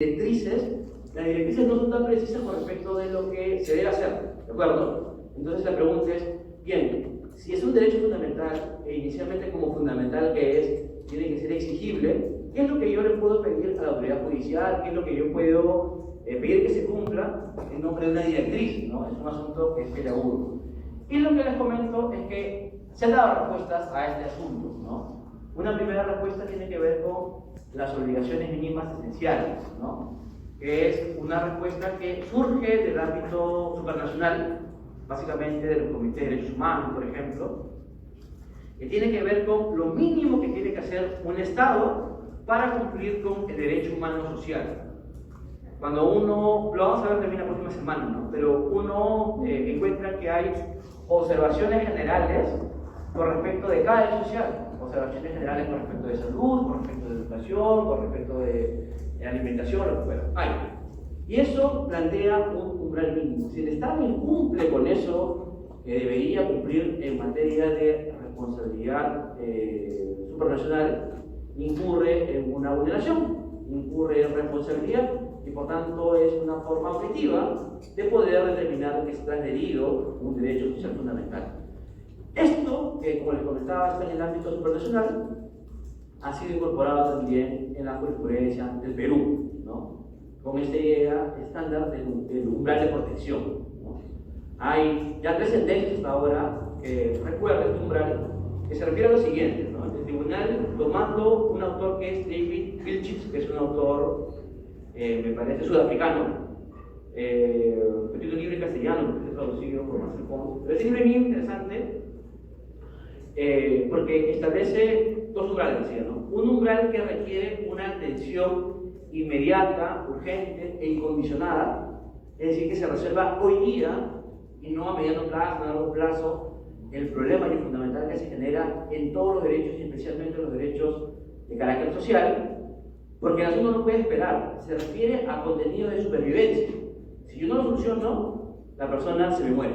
las directrices no son tan precisas con respecto de lo que se debe hacer, ¿de acuerdo? Entonces la pregunta es, bien, si es un derecho fundamental, e inicialmente como fundamental que es, tiene que ser exigible, ¿qué es lo que yo le puedo pedir a la autoridad judicial? ¿Qué es lo que yo puedo pedir que se cumpla en nombre de una directriz? ¿No? Es un asunto que es peliagudo. Y lo que les comento es que se han dado respuestas a este asunto, ¿no? Una primera respuesta tiene que ver con las obligaciones mínimas esenciales, ¿no? Que es una respuesta que surge del ámbito supranacional, básicamente de los comités de derechos humanos, por ejemplo, que tiene que ver con lo mínimo que tiene que hacer un Estado para cumplir con el derecho humano social. Cuando uno, lo vamos a ver también la próxima semana, ¿no? Pero uno encuentra que hay observaciones generales con respecto de cada derecho social, observaciones generales con respecto de salud, con respecto de educación, con respecto de alimentación, lo que fuera. Hay. Y eso plantea un umbral mínimo. Si el Estado incumple con eso que debería cumplir en materia de responsabilidad supranacional, incurre en una vulneración, incurre en responsabilidad y por tanto es una forma objetiva de poder determinar que está adherido un derecho social fundamental. Esto, que como les comentaba, está en el ámbito supranacional, ha sido incorporado también en la jurisprudencia del Perú, ¿no? Con este estándar del umbral de protección, ¿no? Hay ya 3 sentencias hasta ahora que recuerdan este umbral, que se refiere a lo siguiente, ¿no? El tribunal, tomando un autor que es David Wilczynski, que es un autor, me parece, sudafricano, escrito en libro en castellano, porque es traducido por Marcel Pons, pero es un libro muy interesante, porque establece 2 umbrales, decía, ¿no? Un umbral que requiere una atención inmediata, urgente e incondicionada, es decir, que se resuelva hoy día y no a mediano plazo, a largo plazo, el problema y el fundamental que se genera en todos los derechos y especialmente los derechos de carácter social, porque el asunto no puede esperar, se refiere a contenido de supervivencia. Si yo no lo soluciono, la persona se me muere,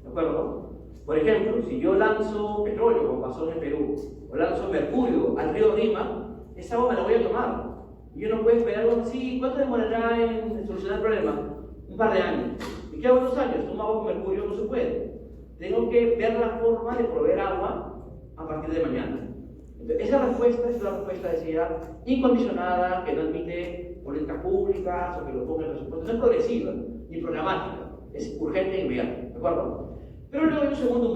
¿de acuerdo? Por ejemplo, si yo lanzo petróleo, como pasó en el Perú, o lanzo mercurio al río Rima, esa agua me la voy a tomar. Y yo no puedo esperar, bueno, sí, ¿cuánto demorará en solucionar el problema? Un par de años. ¿Y qué hago en 2 años? ¿Tomo agua con mercurio? No se puede. Tengo que ver la forma de proveer agua a partir de mañana. Entonces, esa respuesta es una respuesta, decía, incondicionada, que no admite políticas públicas o que lo ponga en el presupuesto. No es progresiva ni programática, es urgente e inmediata, ¿de acuerdo? Pero luego hay un segundo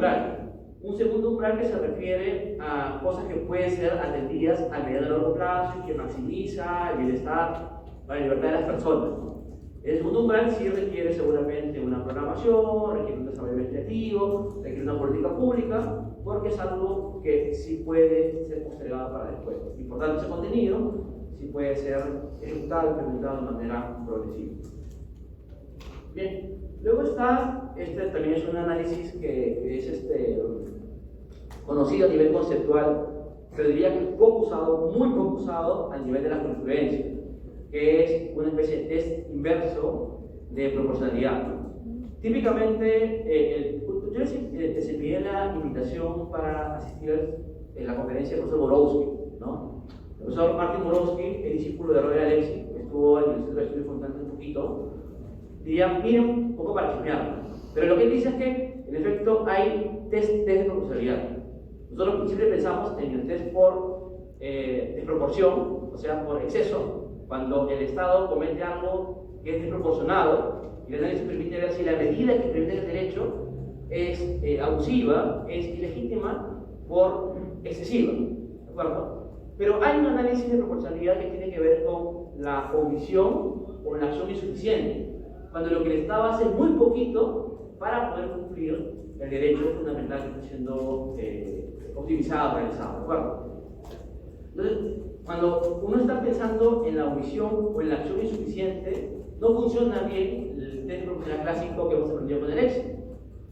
umbral que se refiere a cosas que pueden ser atendidas a mediano y largo plazo y que maximiza el bienestar para la libertad de las personas, ¿no? El segundo umbral sí requiere seguramente una programación, requiere un desarrollo legislativo, requiere una política pública, porque es algo que sí puede ser postergado para después. Y por tanto ese contenido sí puede ser ejecutado y implementado de manera progresiva. Bien, luego está, también es un análisis que es conocido a nivel conceptual, pero diría que es poco usado, muy poco usado a nivel de la jurisprudencia, que es una especie de test inverso de proporcionalidad. Típicamente, yo les envié la invitación para asistir a la conferencia del profesor Borowski, ¿no? El profesor Martin Borowski, el discípulo de Robert Alexy, estuvo en el Centro de Estudios Fontana un poquito, diría, miren un poco para chismear, pero lo que él dice es que, en efecto, hay test de proporcionalidad. Nosotros siempre pensamos en el test por desproporción, o sea, por exceso, cuando el Estado comete algo que es desproporcionado y el análisis permite ver si la medida que permite el derecho es abusiva, es ilegítima por excesiva, ¿de acuerdo? Pero hay un análisis de proporcionalidad que tiene que ver con la omisión o la acción insuficiente, cuando lo que el Estado hace es muy poquito para poder cumplir el derecho fundamental que está siendo optimizado, realizado, ¿de acuerdo? Entonces, cuando uno está pensando en la omisión o en la acción insuficiente, no funciona bien el test de proporcionalidad clásico que hemos aprendido con el éxito.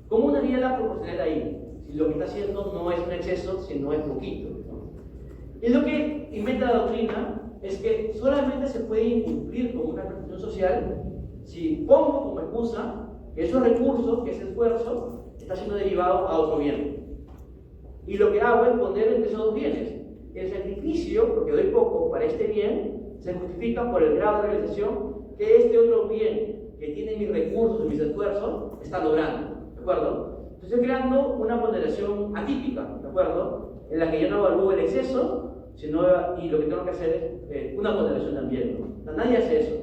¿Cómo uno haría la proporcionalidad ahí? Si lo que está haciendo no es un exceso, sino es poquito, ¿no? Y lo que inventa la doctrina es que solamente se puede incumplir con una prestación social si pongo como excusa que esos recursos, que ese esfuerzo, está siendo derivado a otro bien. Y lo que hago es poner entre esos 2 bienes el sacrificio, porque doy poco para este bien, se justifica por el grado de realización que este otro bien, que tiene mis recursos y mis esfuerzos, está logrando, ¿de acuerdo? Entonces estoy creando una ponderación atípica, ¿de acuerdo? En la que yo no evalúo el exceso, sino, y lo que tengo que hacer es una ponderación también, ¿no? O sea, nadie hace eso,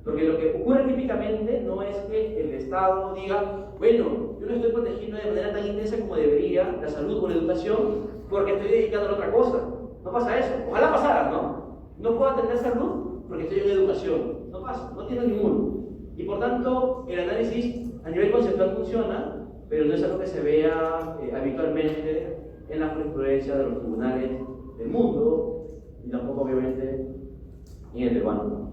porque lo que ocurre típicamente no es que el Estado diga, bueno, yo no estoy protegiendo de manera tan intensa como debería la salud o la educación, porque estoy dedicando a otra cosa. No pasa eso. Ojalá pasara, ¿no? No puedo atender salud porque estoy en educación. No pasa, no tiene ninguno. Y por tanto, el análisis a nivel conceptual funciona, pero no es algo que se vea habitualmente en la jurisprudencia de los tribunales del mundo, y tampoco obviamente en el peruano.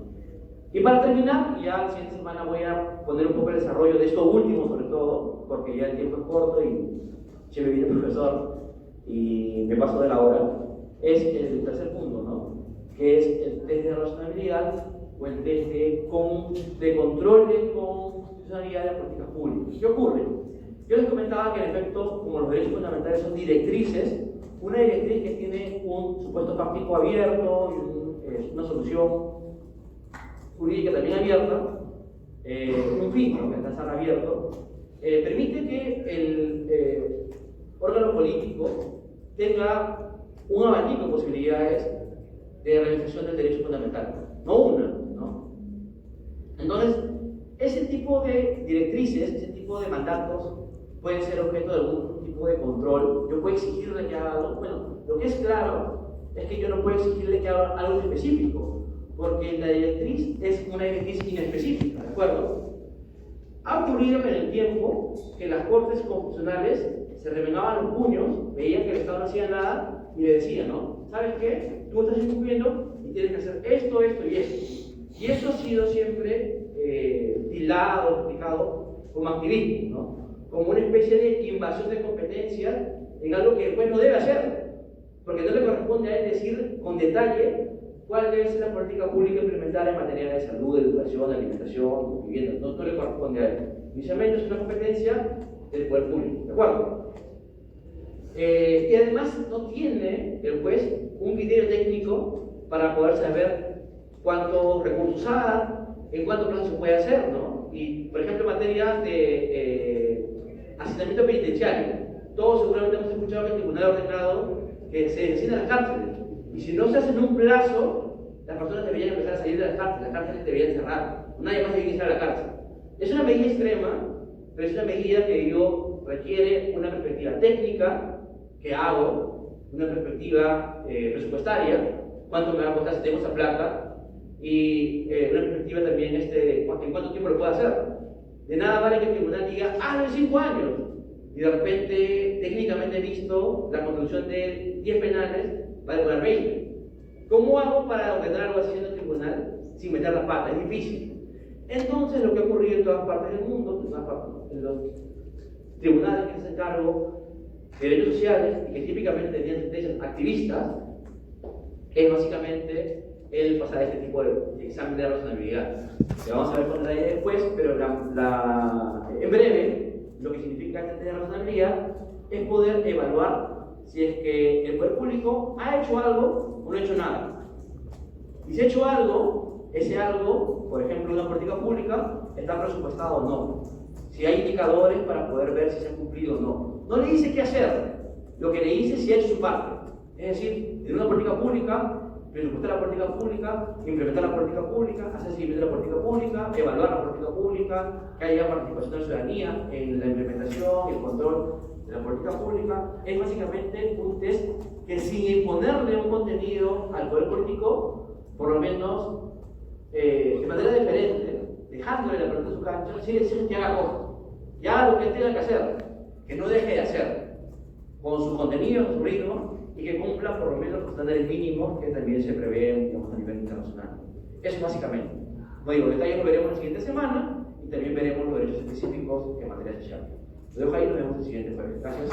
Y para terminar, ya la siguiente semana voy a poner un poco el desarrollo de esto último, sobre todo, porque ya el tiempo es corto y se me viene el profesor y me paso de la hora. Es el tercer punto, ¿no? Que es el test de razonabilidad o el test de control de constitucionalidad de las políticas públicas. ¿Qué ocurre? Yo les comentaba que en efecto, como los derechos fundamentales son directrices, una directriz que tiene un supuesto práctico abierto y una solución jurídica también abierta, un fin que alcanzar abierto, permite que el órgano político tenga un abanico de posibilidades de realización del derecho fundamental, no una, ¿no? Entonces, ese tipo de directrices, ese tipo de mandatos pueden ser objeto de algún tipo de control. Yo puedo exigirle que haga algo. Bueno, lo que es claro es que yo no puedo exigirle que haga algo específico, porque la directriz es una directriz inespecífica, ¿de acuerdo? Ha ocurrido en el tiempo que las cortes constitucionales se remengaban los puños, veían que el Estado no hacía nada y le decían, ¿no? ¿Sabes qué? Tú estás incumpliendo y tienes que hacer esto, esto y esto. Y eso ha sido siempre tildado, criticado como activismo, ¿no? Como una especie de invasión de competencias en algo que el juez no debe hacer, porque no le corresponde a él decir con detalle cuál debe ser la política pública implementada en materia de salud, educación, alimentación, vivienda. No le corresponde a él. Inicialmente es una competencia del poder público, ¿de acuerdo? Y además no tiene el juez un criterio técnico para poder saber cuántos recursos hay, en cuánto plazo se puede hacer, ¿no? Y, por ejemplo, en materia de hacinamiento penitenciario, todos seguramente hemos escuchado que el tribunal ha ordenado que se desciendan las cárceles. Y si no se hace en un plazo, las personas deberían empezar a salir de las cárceles deberían cerrar. Nadie más debería entrar a la cárcel. Es una medida extrema, pero es una medida que requiere una perspectiva técnica, que hago, una perspectiva presupuestaria, cuánto me va a costar si tengo esa plata, y una perspectiva también en cuánto tiempo lo puedo hacer. De nada vale que el tribunal diga, hazlo en 5 años, y de repente, técnicamente visto, la construcción de 10 penales va a demorar 20. ¿Cómo hago para ordenar algo así en el tribunal sin meter la pata? Es difícil. Entonces, lo que ha ocurrido en todas partes del mundo, en los tribunales que se hacen cargo de derechos sociales y que típicamente tenían sentencias activistas, es básicamente el pasar este tipo de examen de razonabilidad. Que vamos a ver con detalle después, pero en breve, lo que significa este test de razonabilidad es poder evaluar si es que el poder público ha hecho algo o no ha hecho nada. Y si ha hecho algo, ese algo, por ejemplo, una política pública, está presupuestado o no. Si hay indicadores para poder ver si se ha cumplido o no. No le dice qué hacer, lo que le dice es si ha hecho su parte. Es decir, en una política pública, presupuestar la política pública, implementar la política pública, hacer seguimiento de la política pública, evaluar la política pública, que haya participación de la ciudadanía en la implementación y el control de la política pública. Es básicamente un test que, sin imponerle un contenido al poder político, por lo menos de manera diferente, dejándole la pelota en su cancha, sí decirle que haga cosas, que haga lo que él tenga que hacer, que no deje de hacer, con su contenido, su ritmo, y que cumpla por lo menos los estándares mínimos que también se prevén, digamos, a nivel internacional. Eso básicamente. No digo, detalles lo veremos la siguiente semana y también veremos los derechos específicos en materia social. Lo dejo ahí y nos vemos el siguiente jueves. Gracias.